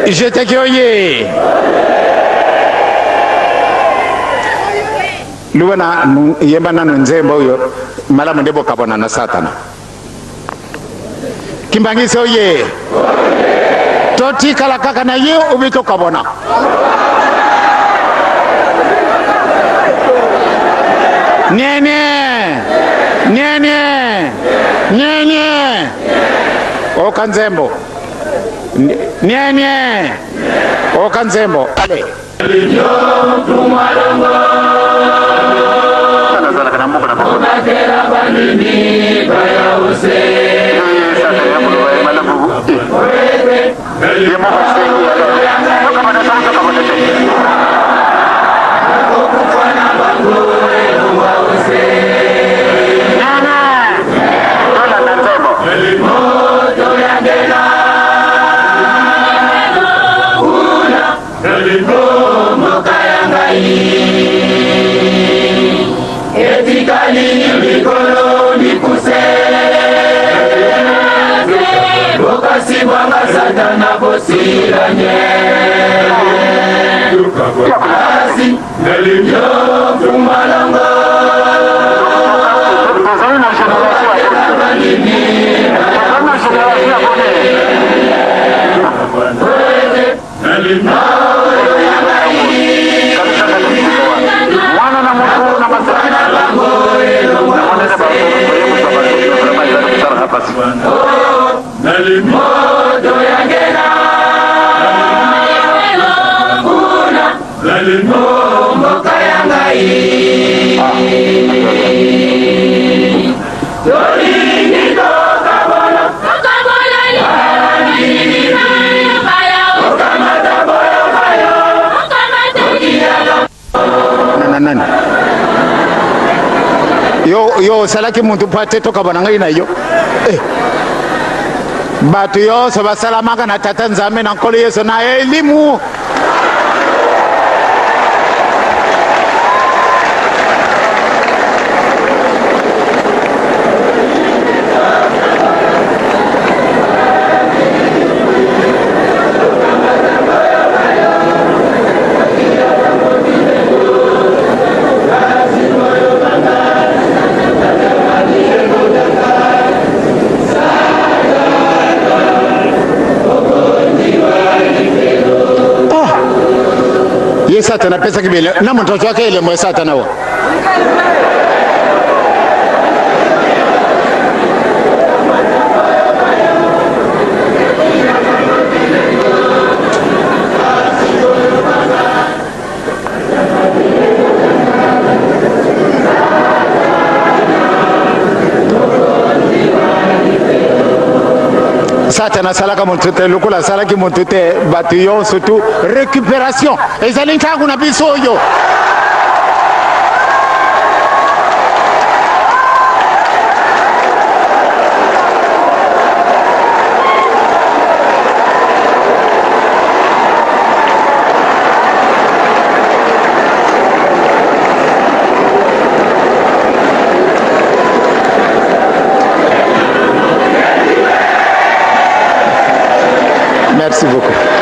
Jeteke oye! Luwana yemba nano nzembo yo malamu ndebo kabona na Satana. Kimbangise oye! Toti kala kaka na ye ubito kabona. Nyenye Okanzembo Nyenye Okanzembo ale etikali mikolo nikuse bokasi bwanga Satana bosiranye asi yo fumalanga nani yo salaki muntu pate toka bananga ina yo batu yo so basalamaka na tata nzambe na nkolo Yesu na elimu Satana pesa kibele na mtoto wake ile mwe Satana wa Satana salaka montete lukula salaki montete batuyo surtout récupération ezali ntangu na biso oyo Merci beaucoup.